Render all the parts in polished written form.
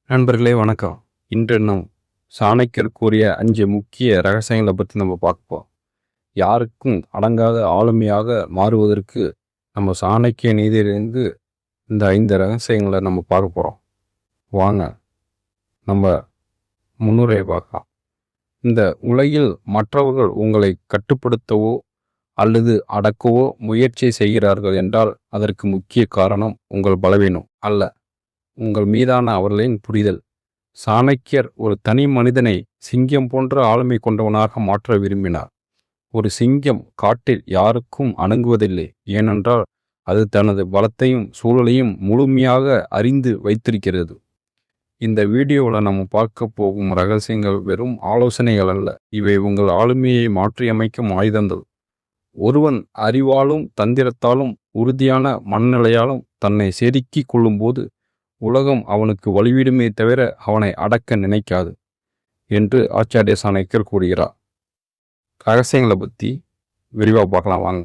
நண்பர்களே வணக்கம். இன்று நாம் சாணக்கியர் கூறிய 5 முக்கிய ரகசியங்களை பற்றி நம்ம பார்ப்போம். யாருக்கும் அடங்காத ஆளுமையாக மாறுவதற்கு நம்ம சாணக்கிய நீதியிலிருந்து இந்த 5 ரகசியங்களை நம்ம பார்க்க போகிறோம். வாங்க நம்ம முன்னுரையை பார்க்கலாம். இந்த உலகில் மற்றவர்கள் உங்களை கட்டுப்படுத்தவோ அல்லது அடக்கவோ முயற்சி செய்கிறார்கள் என்றால் அதற்கு முக்கிய காரணம் உங்கள் பலவீனம் அல்ல, உங்கள் மீதான அவர்களின் புரிதல். சாணக்கியர் ஒரு தனி மனிதனை சிங்கம் போன்ற ஆளுமை கொண்டவனாக மாற்ற விரும்பினார். ஒரு சிங்கம் காட்டில் யாருக்கும் அணங்குவதில்லை, ஏனென்றால் அது தனது பலத்தையும் சூழலையும் முழுமையாக அறிந்து வைத்திருக்கிறது. இந்த வீடியோவில் நம்ம பார்க்க போகும் ரகசியங்கள் வெறும் ஆலோசனைகள் அல்ல, இவை உங்கள் ஆளுமையை மாற்றியமைக்கும் ஆயுதங்கள். ஒருவன் அறிவாலும் தந்திரத்தாலும் உறுதியான மனநிலையாலும் தன்னை செதுக்கிக் கொள்ளும்போது உலகம் அவனுக்கு வழிவிடுமே தவிர அவனை அடக்க நினைக்காது என்று ஆச்சாரிய சாணக்கியர் கூறுகிறார். ரகசியங்களை பற்றி விரிவாக பார்க்கலாம் வாங்க.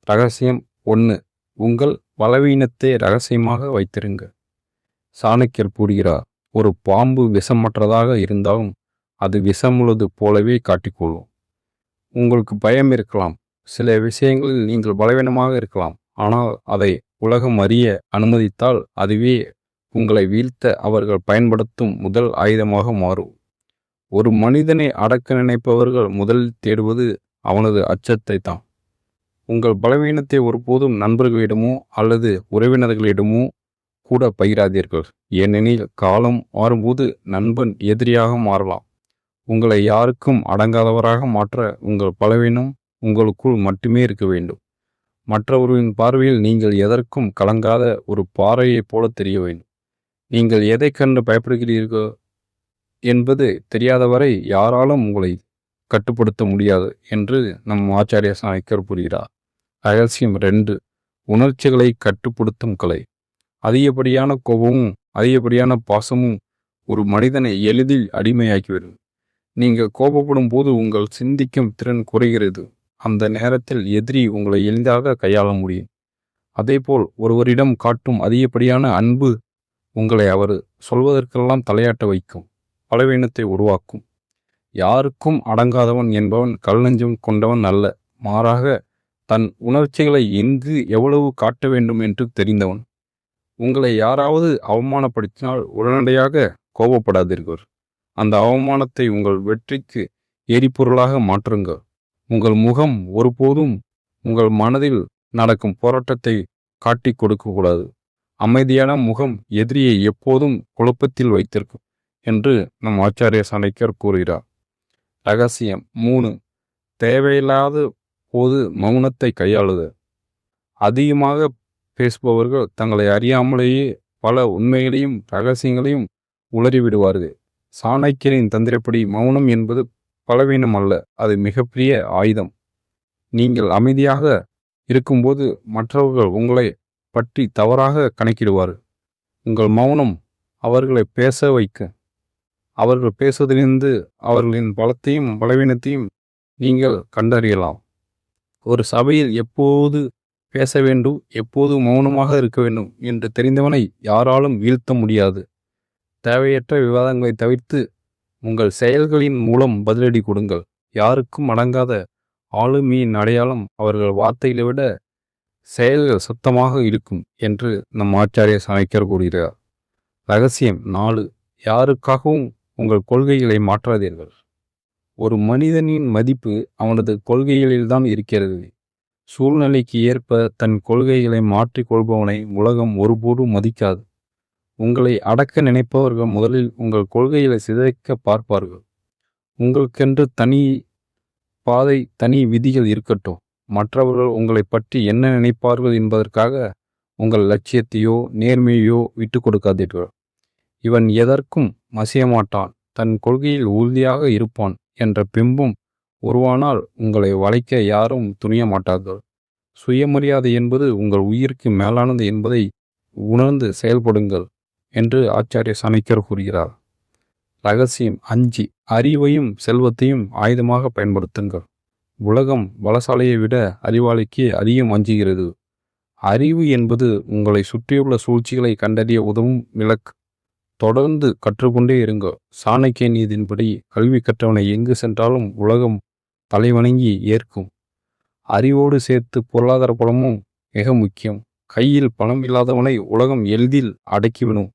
ரகசியம் 1. உங்கள் பலவீனத்தை ரகசியமாக வைத்திருங்க. சாணக்கியர் கூறுகிறார், ஒரு பாம்பு விஷமற்றதாக இருந்தாலும் அது விஷமுள்ளது போலவே காட்டிக்கொள்ளும். உங்களுக்கு பயம் இருக்கலாம், சில விஷயங்களில் நீங்கள் பலவீனமாக இருக்கலாம், ஆனால் அதை உலகம் அறிய அனுமதித்தால் அதுவே உங்களை வீழ்த்த அவர்கள் பயன்படுத்தும் முதல் ஆயுதமாக மாறும். ஒரு மனிதனை அடக்க நினைப்பவர்கள் முதலில் தேடுவது அவனது அச்சத்தை தான். உங்கள் பலவீனத்தை ஒருபோதும் நண்பர்களிடமோ அல்லது உறவினர்களிடமோ கூட பகிராதீர்கள், ஏனெனில் காலம் மாறும்போது நண்பன் எதிரியாக மாறலாம். உங்களை யாருக்கும் அடங்காதவராக மாற்ற உங்கள் பலவீனம் உங்களுக்குள் மட்டுமே இருக்க வேண்டும். மற்றவர்களின் பார்வையில் நீங்கள் எதற்கும் கலங்காத ஒரு பாறையைப் போல தெரிய வேண்டும். நீங்கள் எதை கண்டு பயப்படுகிறீர்கள் என்பது தெரியாதவரை யாராலும் உங்களை கட்டுப்படுத்த முடியாது என்று நம் ஆச்சாரிய சாணக்கியர் கூறுகிறார். ரகசியம் 2. உணர்ச்சிகளை கட்டுப்படுத்தும் கலை. அதிகப்படியான கோபமும் அதிகப்படியான பாசமும் ஒரு மனிதனை எளிதில் அடிமையாக்கிவிடும். நீங்கள் கோபப்படும் போது உங்கள் சிந்திக்கும் திறன் குறைகிறது. அந்த நேரத்தில் எதிரி உங்களை எளிதாக கையாள முடியும். அதேபோல் ஒருவரிடம் காட்டும் அதிகப்படியான அன்பு உங்களை அவர் சொல்வதற்கெல்லாம் தலையாட்ட வைக்கும், பலவீனத்தை உருவாக்கும். யாருக்கும் அடங்காதவன் என்பவன் கல்நெஞ்சம் கொண்டவன் அல்ல, மாறாக தன் உணர்ச்சிகளை எங்கு எவ்வளவு காட்ட வேண்டும் என்று தெரிந்தவன். உங்களை யாராவது அவமானப்படுத்தினால் உடனடியாக கோபப்படாதீர்கள். அந்த அவமானத்தை உங்கள் வெற்றிக்கு எரிபொருளாக மாற்றுங்கள். உங்கள் முகம் ஒருபோதும் உங்கள் மனதில் நடக்கும் போராட்டத்தை காட்டி கொடுக்கக்கூடாது. அமைதியான முகம் எதிரியை எப்போதும் குழப்பத்தில் வைத்திருக்கும் என்று நம் ஆச்சாரிய சாணக்கியர் கூறுகிறார். ரகசியம் 3. தேவையில்லாத போது மௌனத்தை கையாளுது. அதிகமாக பேசுபவர்கள் தங்களை அறியாமலேயே பல உண்மைகளையும் ரகசியங்களையும் உளறிவிடுவார்கள். சாணக்கியரின் தந்திரப்படி மௌனம் என்பது பலவீனம் அல்ல, அது மிகப்பெரிய ஆயுதம். நீங்கள் அமைதியாக இருக்கும்போது மற்றவர்கள் உங்களை பற்றி தவறாக கணக்கிடுவார்கள். உங்கள் மௌனம் அவர்களை பேச வைக்க, அவர்கள் பேசுவதிலிருந்து அவர்களின் பலத்தையும் பலவீனத்தையும் நீங்கள் கண்டறியலாம். ஒரு சபையில் எப்போது பேச வேண்டும், எப்போது மௌனமாக இருக்க வேண்டும் என்று தெரிந்தவனை யாராலும் வீழ்த்த முடியாது. தேவையற்ற விவாதங்களை தவிர்த்து உங்கள் செயல்களின் மூலம் பதிலடி கொடுங்கள். யாருக்கும் அடங்காத ஆளுமையின் அடையாளம் அவர்கள் வார்த்தைகளை விட செயல்கள் சுத்தமாக இருக்கும் என்று நம் ஆச்சாரிய சாணக்கியர் கூறுகிறார். ரகசியம் 4. யாருக்காகவும் உங்கள் கொள்கைகளை மாற்றாதீர்கள். ஒரு மனிதனின் மதிப்பு அவனது கொள்கைகளில்தான் இருக்கிறது. சூழ்நிலைக்கு ஏற்ப தன் கொள்கைகளை மாற்றிக் கொள்பவனை உலகம் ஒருபோதும் மதிக்காது. உங்களை அடக்க நினைப்பவர்கள் முதலில் உங்கள் கொள்கைகளை சிதைக்க பார்ப்பார்கள். உங்களுக்கென்று தனி பாதை, தனி விதிகள் இருக்கட்டும். மற்றவர்கள் உங்களை பற்றி என்ன நினைப்பார்கள் என்பதற்காக உங்கள் லட்சியத்தையோ நேர்மையோ விட்டு கொடுக்காதீர்கள். இவன் எதற்கும் மசியமாட்டான், தன் கொள்கையில் உறுதியாக இருப்பான் என்ற பிம்பம் உருவானால் உங்களை வளைக்க யாரும் துணிய மாட்டார்கள். சுயமரியாதை என்பது உங்கள் உயிருக்கு மேலானது என்பதை உணர்ந்து செயல்படுங்கள் என்று ஆச்சாரிய சாணக்கியர் கூறுகிறார். ரகசியம் 5. அறிவையும் செல்வத்தையும் ஆயுதமாக பயன்படுத்துங்கள். உலகம் பலசாலியை விட அறிவாளிக்கு அதிகம் அஞ்சுகிறது. அறிவு என்பது உங்களை சுற்றியுள்ள சூழ்ச்சிகளை கண்டறிய உதவும் விளக்கு. தொடர்ந்து கற்றுக்கொண்டே இருங்க. சாணக்கிய நீதியின்படி கல்வி கற்றவனை எங்கு சென்றாலும் உலகம் தலைவணங்கி ஏற்கும். அறிவோடு சேர்த்து பொருளாதார பலமும் மிக முக்கியம். கையில் பணம் இல்லாதவனை உலகம் எளிதில் அடக்கிவிடும்.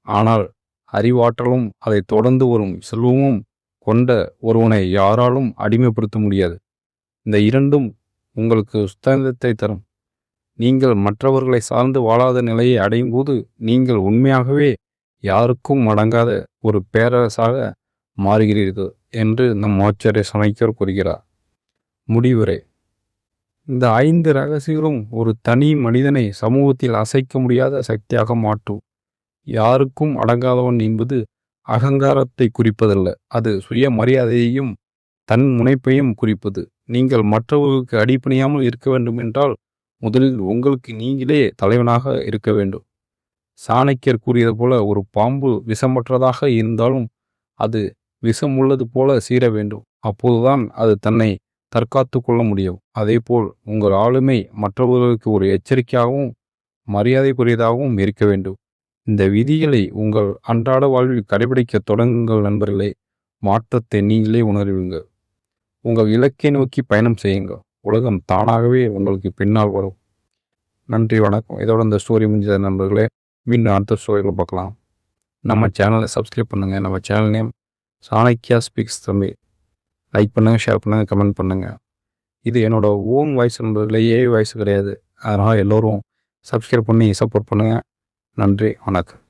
ஆனால் அறிவாற்றலும் அதை தொடர்ந்து வரும் செல்வமும் கொண்ட ஒருவனை யாராலும் அடிமைப்படுத்த முடியாது. இந்த இரண்டும் உங்களுக்கு சுதந்திரத்தை தரும். நீங்கள் மற்றவர்களை சார்ந்து வாழாத நிலையை அடையும் போது நீங்கள் உண்மையாகவே யாருக்கும் அடங்காத ஒரு பேரரசாக மாறுகிறீர்கள் என்று நம் ஆச்சாரிய சாணக்கியர் கூறுகிறார். முடிவுரை: இந்த 5 ரகசியங்களும் ஒரு தனி மனிதனை சமூகத்தில் அசைக்க முடியாத சக்தியாக மாற்றும். யாருக்கும் அடங்காதவன் என்பது அகங்காரத்தை குறிப்பதல்ல, அது சுயமரியாதையையும் தன் முனைப்பையும் குறிப்பது. நீங்கள் மற்றவர்களுக்கு அடிபணியாமல் இருக்க வேண்டும் என்றால் முதலில் உங்களுக்கு நீங்களே தலைவனாக இருக்க வேண்டும். சாணக்கியர் கூறியது போல, ஒரு பாம்பு விஷமற்றதாக இருந்தாலும் அது விஷம் உள்ளது போல சீர வேண்டும். அப்போதுதான் அது தன்னை தற்காத்து கொள்ள முடியும். அதேபோல் உங்கள் ஆளுமை மற்றவர்களுக்கு ஒரு எச்சரிக்கையாகவும் மரியாதைக்குரியதாகவும் இருக்க வேண்டும். இந்த விதிகளை உங்கள் அன்றாட வாழ்வில் கடைபிடிக்க தொடங்குங்கள் நண்பர்களே. மாற்றத்தை நீங்களே உணர்வீங்க. உங்கள் இலக்கை நோக்கி பயணம் செய்யுங்க. உலகம் தானாகவே உங்களுக்கு பின்னால் வரும். நன்றி, வணக்கம். இதோட இந்த ஸ்டோரி முடிஞ்சது நண்பர்களே. மீண்டும் அடுத்த ஸ்டோரியில் பார்க்கலாம். நம்ம சேனலை சப்ஸ்கிரைப் பண்ணுங்கள். நம்ம channel name Chanakya speaks Tamil. Like பண்ணுங்கள், ஷேர் பண்ணுங்கள், கமெண்ட் பண்ணுங்கள். இது என்னோட ஓன் வாய்ஸ் நண்பர்களே, ஏஐ வாய்ஸ் கிடையாது. அதனால் எல்லோரும் சப்ஸ்கிரைப் பண்ணி சப்போர்ட் பண்ணுங்கள். நன்றி, வணக்கம்.